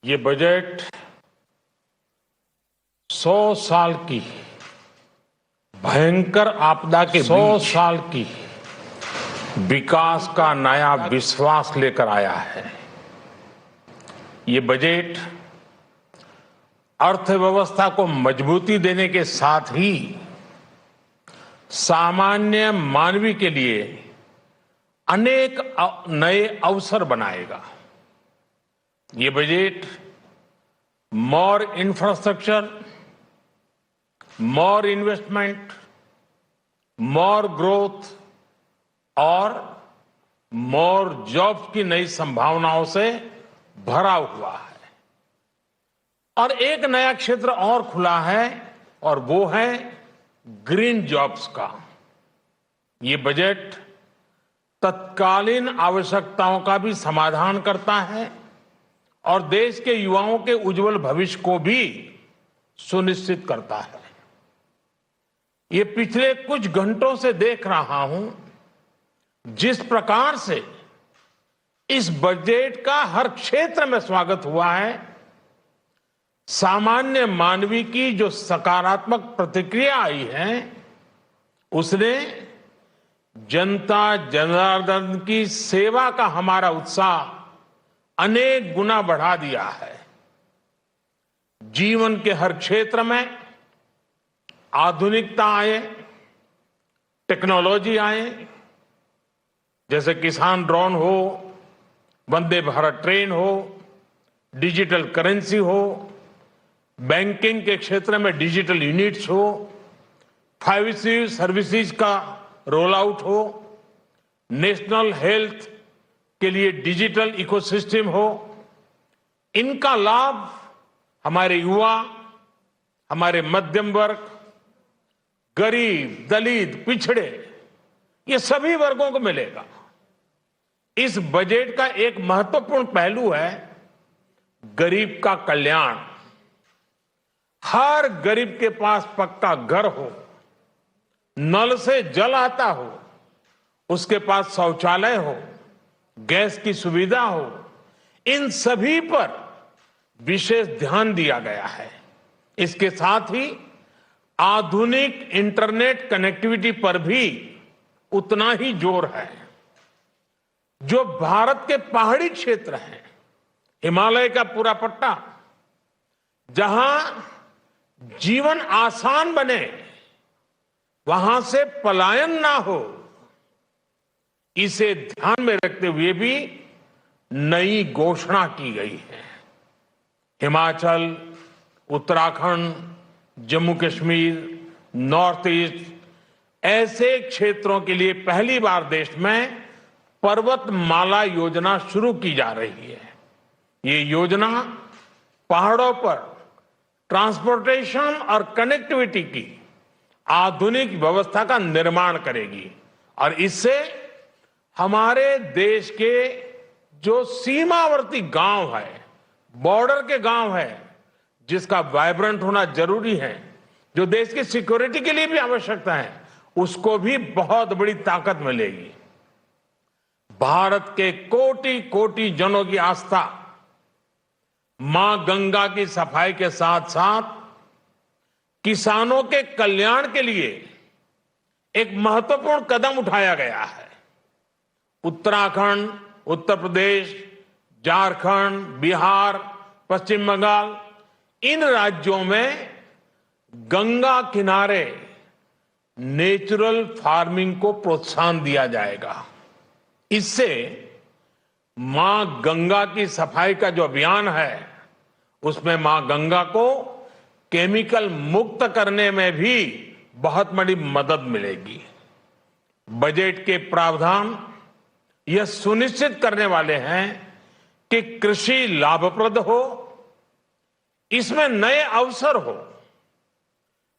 ये बजट 100 साल की भयंकर आपदा के 100 साल की विकास का नया विश्वास लेकर आया है। ये बजट अर्थव्यवस्था को मजबूती देने के साथ ही सामान्य मानवी के लिए अनेक नए अवसर बनाएगा। ये बजट मोर इंफ्रास्ट्रक्चर, मोर इन्वेस्टमेंट, मोर ग्रोथ और मोर जॉब्स की नई संभावनाओं से भरा हुआ है। और एक नया क्षेत्र और खुला है और वो है ग्रीन जॉब्स का। ये बजट तत्कालीन आवश्यकताओं का भी समाधान करता है और देश के युवाओं के उज्जवल भविष्य को भी सुनिश्चित करता है। ये पिछले कुछ घंटों से देख रहा हूं जिस प्रकार से इस बजट का हर क्षेत्र में स्वागत हुआ है। सामान्य मानवी की जो सकारात्मक प्रतिक्रिया आई है उसने जनता जनार्दन की सेवा का हमारा उत्साह अनेक गुना बढ़ा दिया है। जीवन के हर क्षेत्र में आधुनिकता आए, टेक्नोलॉजी आए, जैसे किसान ड्रोन हो, वंदे भारत ट्रेन हो, डिजिटल करेंसी हो, बैंकिंग के क्षेत्र में डिजिटल यूनिट्स हो, 5G सर्विसेज का रोल आउट हो, नेशनल हेल्थ के लिए डिजिटल इकोसिस्टम हो। इनका लाभ हमारे युवा, हमारे मध्यम वर्ग, गरीब, दलित, पिछड़े, ये सभी वर्गों को मिलेगा। इस बजट का एक महत्वपूर्ण पहलू है गरीब का कल्याण। हर गरीब के पास पक्का घर हो, नल से जल आता हो, उसके पास शौचालय हो, गैस की सुविधा हो, इन सभी पर विशेष ध्यान दिया गया है। इसके साथ ही आधुनिक इंटरनेट कनेक्टिविटी पर भी उतना ही जोर है। जो भारत के पहाड़ी क्षेत्र हैं, हिमालय का पूरा पट्टा, जहां जीवन आसान बने, वहां से पलायन ना हो, इसे ध्यान में रखते हुए भी नई घोषणा की गई है। हिमाचल, उत्तराखंड, जम्मू कश्मीर, नॉर्थ ईस्ट ऐसे क्षेत्रों के लिए पहली बार देश में पर्वतमाला योजना शुरू की जा रही है। ये योजना पहाड़ों पर ट्रांसपोर्टेशन और कनेक्टिविटी की आधुनिक व्यवस्था का निर्माण करेगी और इससे हमारे देश के जो सीमावर्ती गांव है, बॉर्डर के गांव है, जिसका वाइब्रेंट होना जरूरी है, जो देश की सिक्योरिटी के लिए भी आवश्यकता है, उसको भी बहुत बड़ी ताकत मिलेगी। भारत के कोटि कोटि जनों की आस्था मां गंगा की सफाई के साथ साथ किसानों के कल्याण के लिए एक महत्वपूर्ण कदम उठाया गया है। उत्तराखंड, उत्तर प्रदेश, झारखंड, बिहार, पश्चिम बंगाल, इन राज्यों में गंगा किनारे नेचुरल फार्मिंग को प्रोत्साहन दिया जाएगा। इससे मां गंगा की सफाई का जो अभियान है उसमें मां गंगा को केमिकल मुक्त करने में भी बहुत बड़ी मदद मिलेगी। बजट के प्रावधान यह सुनिश्चित करने वाले हैं कि कृषि लाभप्रद हो, इसमें नए अवसर हो,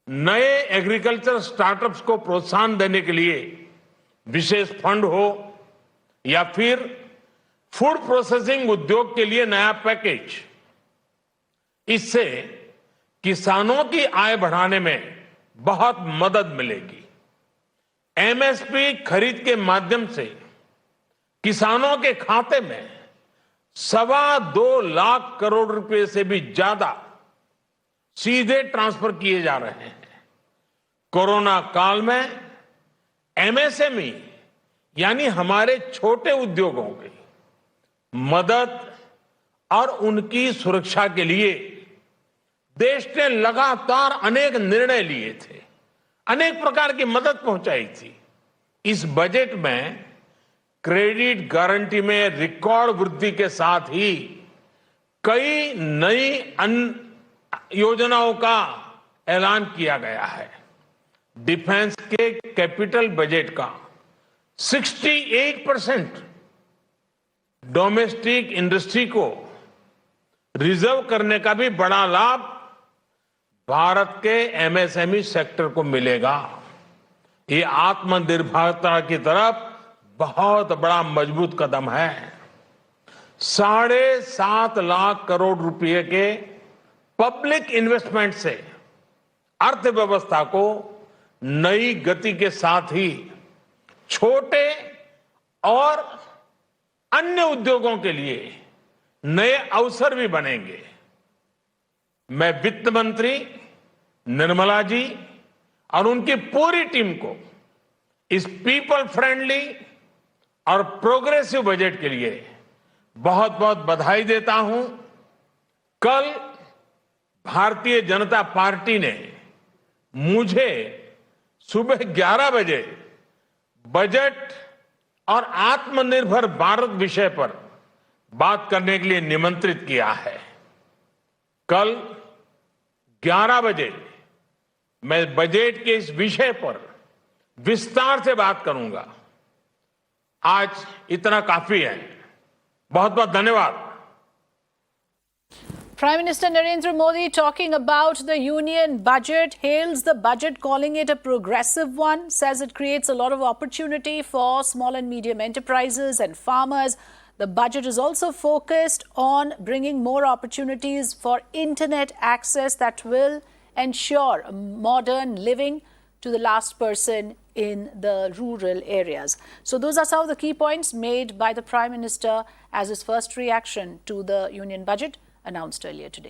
नए एग्रीकल्चर स्टार्टअप्स को प्रोत्साहन देने के लिए विशेष फंड हो या फिर फूड प्रोसेसिंग उद्योग के लिए नया पैकेज। इससे किसानों की आय बढ़ाने में बहुत मदद मिलेगी। एमएसपी खरीद के माध्यम से किसानों के खाते में 2.25 लाख करोड़ रुपए से भी ज्यादा सीधे ट्रांसफर किए जा रहे हैं। कोरोना काल में एमएसएमई यानी हमारे छोटे उद्योगों की मदद और उनकी सुरक्षा के लिए देश ने लगातार अनेक निर्णय लिए थे, अनेक प्रकार की मदद पहुंचाई थी। इस बजट में क्रेडिट गारंटी में रिकॉर्ड वृद्धि के साथ ही कई नई योजनाओं का ऐलान किया गया है। डिफेंस के कैपिटल बजट का 68% डोमेस्टिक इंडस्ट्री को रिजर्व करने का भी बड़ा लाभ भारत के एमएसएमई सेक्टर को मिलेगा। ये आत्मनिर्भरता की तरफ बहुत बड़ा मजबूत कदम है। 7.5 लाख करोड़ रुपए के पब्लिक इन्वेस्टमेंट से अर्थव्यवस्था को नई गति के साथ ही छोटे और अन्य उद्योगों के लिए नए अवसर भी बनेंगे। मैं वित्त मंत्री निर्मला जी और उनकी पूरी टीम को इस पीपल फ्रेंडली और प्रोग्रेसिव बजट के लिए बहुत बहुत बधाई देता हूं। कल भारतीय जनता पार्टी ने मुझे सुबह 11 बजे बजट और आत्मनिर्भर भारत विषय पर बात करने के लिए निमंत्रित किया है। कल 11 बजे मैं बजट के इस विषय पर विस्तार से बात करूंगा। आज इतना काफी है। बहुत बहुत धन्यवाद। Prime Minister Narendra Modi, talking about the union budget, hails the budget, calling it a progressive one, says it creates a lot of opportunity for small and medium enterprises and farmers. The budget is also focused on bringing more opportunities for internet access that will ensure modern living to the last person in the rural areas. So those are some of the key points made by the Prime Minister as his first reaction to the union budget announced earlier today.